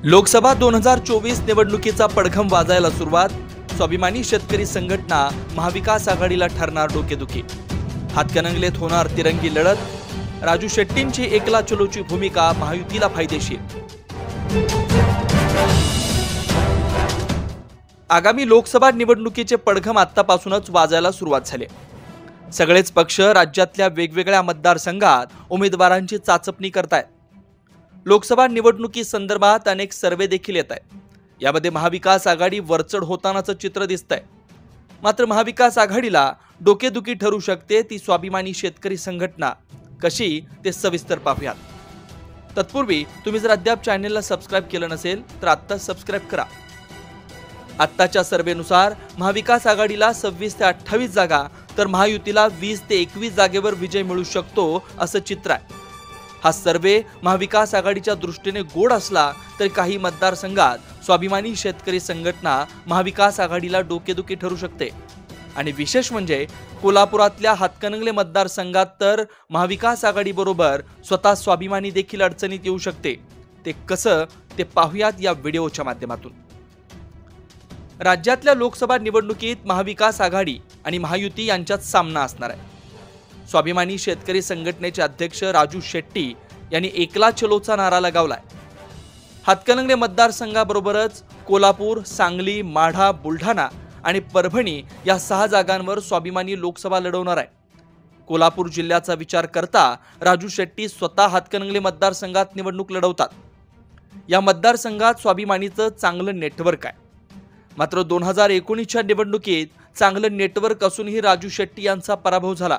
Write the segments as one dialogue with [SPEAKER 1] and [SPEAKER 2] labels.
[SPEAKER 1] लोकसभा 2024 निवडणुकीचा पडघम वाजायला सुरुवात। स्वाभिमानी शेतकरी संघटना महाविकास आघाडीला ठरणार डोकेदुखी। हातकणंगलेत होणार तिरंगी लढत। राजू शेट्टींची एकला चलोची भूमिका महायुतीला फायदेशीर। आगामी लोकसभा निवडणुकीचे पडघम आतापासूनच वाजायला सुरुवात झाली। सगळेच पक्ष राज्यातल्या वेगवेगळ्या मतदारसंघात उमेदवारांची चाचपणी करतायत। लोकसभा निवडणुकी संदर्भात अनेक सर्वे देखील येत आहेत। यामध्ये महाविकास आघाडी वरचढ होतानाचं चित्र दिसतंय। मात्र महाविकास आघाडीला डोकेदुखी ठरू शकते ती स्वाभिमानी शेतकरी संघटना कशी ते सविस्तर पाहूयात। तत्पूर्वी तुम्ही जर अद्याप चॅनलला सबस्क्राइब केलं नसेल तर आत्ता सबस्क्राइब करा। आत्ताच्या सर्वेनुसार महाविकास आघाडीला 26 ते 28 जागा तर महायुतीला 20 ते 21 जागेवर विजय मिळू शकतो असं चित्र आहे। हा सर्वे महाविकास आघाडीच्या दृष्टीने गोड असला तरी काही मतदारसंघात स्वाभिमानी शेतकरी संघटना महाविकास आघाडीला डोकेदुखी ठरू शकते। आणि विशेष म्हणजे कोल्हापुरातल्या हातकणंगले मतदारसंघात तर महाविकास आघाडी बरोबर स्वतः स्वाभिमानी देखील अडचणीत येऊ शकते। ते कसं ते पाहूयात या व्हिडिओच्या माध्यमातून। राज्यातल्या लोकसभा निवडणुकीत महाविकास आघाडी आणि महायुती यांच्यात सामना असणार आहे। स्वाभिमानी शेतकरी संघटनेचे अध्यक्ष राजू शेट्टी यांनी एकला चलोचा नारा लगावलाय। हातकणंगले मतदारसंघाबरोबरच कोल्हापूर, सांगली, माढा, बुलढाणा आणि परभणी या 6 जागांवर स्वाभिमानी लोकसभा लढवणार आहे। कोल्हापूर जिल्ह्याचा विचार करता राजू शेट्टी स्वतः हातकणंगले मतदारसंघात निवडणूक लढवतात। या मतदारसंघात स्वाभिमानीचं चांगलं नेटवर्क आहे। मात्र 2019च्या निवडणुकीत चांगलं नेटवर्क असूनही राजू शेट्टी यांचा पराभव झाला।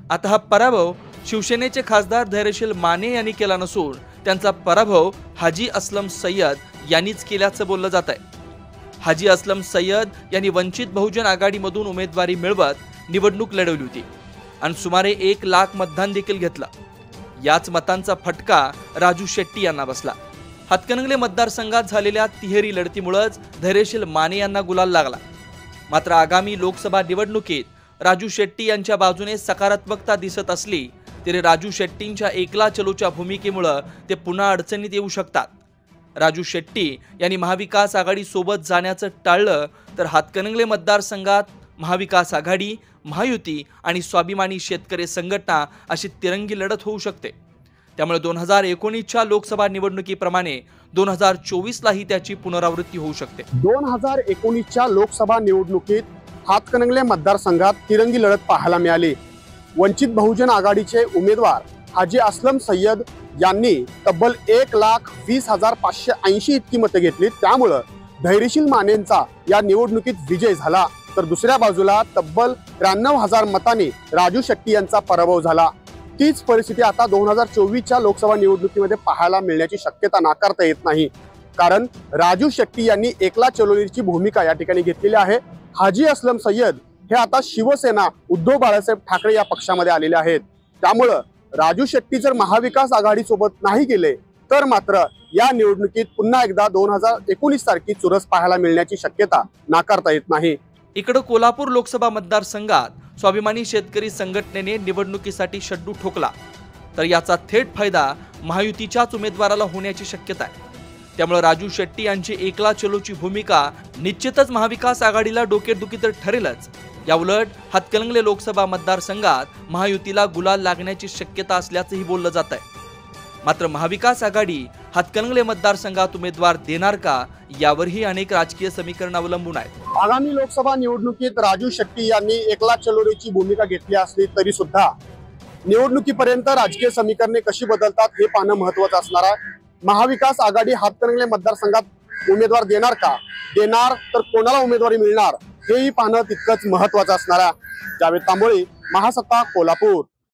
[SPEAKER 1] आता हा पराभव शिवसेनेचे खासदार धैर्यशील माने यांनी केला नसून त्यांचा पराभव हाजी असलम सय्यद यांनीच केल्याचं बोललं जात आहे। हाजी असलम सय्यद यांनी वंचित बहुजन आघाडीमधून उमेदवारी मिळवत निवडणूक लढवली होती आणि सुमारे 1 लाख मतदान देखील घेतलं। याच मतांचा फटका राजू शेट्टी यांना बसला। हातकणंगले मतदारसंघात झालेल्या तिहेरी लढतीमुळेच धैर्यशील माने यांना गुलाल लागला। मात्र आगामी लोकसभा निवडणुकीत राजू शेट्टी यांच्या बाजूने सकारात्मकता दिसत असली तरी राजू शेट्टींच्या एकला चलोच्या भूमिकेमुळे ते पुन्हा अडचणीत येऊ शकतात। राजू शेट्टी यांनी महाविकास आघाडी सोबत जाण्याचं टाळलं तर हातकणंगले मतदारसंघात महाविकास आघाडी, महायुती आणि स्वाभिमानी शेतकरी संघटना अशी तिरंगी लढत होऊ शकते। त्यामुळे 2019च्या लोकसभा निवडणुकीप्रमाणे 2024लाही त्याची पुनरावृत्ती होऊ शकते।
[SPEAKER 2] 2019च्या लोकसभा निवडणुकीत हातकणंगले मतदारसंघात तिरंगी लढत पाहायला मिळाली। वंचित बहुजन आघाडीचे उमेदवार हाजी असलम सय्यद यांनी तब्बल 1,20,580 इतकी मतं घेतली। त्यामुळे धैर्यशील मानेंचा या निवडणुकीत विजय झाला तर दुसऱ्या बाजूला तब्बल 93,000 मतांनी राजू शेट्टी यांचा पराभव झाला। तीच परिस्थिती आता 2024च्या लोकसभा निवडणुकीमध्ये पाहायला मिळण्याची शक्यता नाकारता येत नाही। कारण राजू शेट्टी यांनी एकला चलोची भूमिका या ठिकाणी घेतलेली आहे। हाजी असलम सय्यद हे आता शिवसेना उद्धव बाळासाहेब ठाकरे या पक्षामध्ये आलेले आहेत। त्यामुळे राजू शेट्टी जर महाविकास आघाडी सोबत नाही गेले तर मात्र या निवडणुकीत पुन्हा एकदा 2019 सारखी चुरस पाहायला मिळण्याची शक्यता नाकारता येत नाही।
[SPEAKER 1] इकडे कोल्हापूर लोकसभा मतदारसंघात स्वाभिमानी शेतकरी संघटनेने निवडणुकीसाठी शड्डू ठोकला तर याचा थेट फायदा महायुतीच्याच उमेदवाराला होण्याची शक्यता आहे। त्यामुळे राजू शेट्टी यांची एकला चलोची भूमिका निश्चितच महाविकास आघाडीला डोकेदुखी तर ठरेलच। याउलट हातकणंगले लोकसभा मतदारसंघात महायुतीला गुलाल लागण्याची शक्यता असल्याचंही बोललं जात आहे। मात्र महाविकास आघाडी हातकणंगले मतदारसंघात उमेदवार देणार का यावरही अनेक राजकीय समीकरण अवलंबून आहेत।
[SPEAKER 2] आगामी लोकसभा निवडणुकीत राजू शेट्टी यांनी एकला चलोची भूमिका घेतली असली तरी सुद्धा निवडणुकीपर्यंत राजकीय समीकरणे कशी बदलतात हे पाहणं महत्त्वाचं असणार आहे। महाविकास आघाडी हातकणंगले मतदारसंघात उमेदवार देणार का, देणार तर कोणाला उमेदवारी मिळणार हेही पाहणं तितकंच महत्त्वाचं असणार आहे। जावेद तांबोळी, महासत्ता, कोल्हापूर।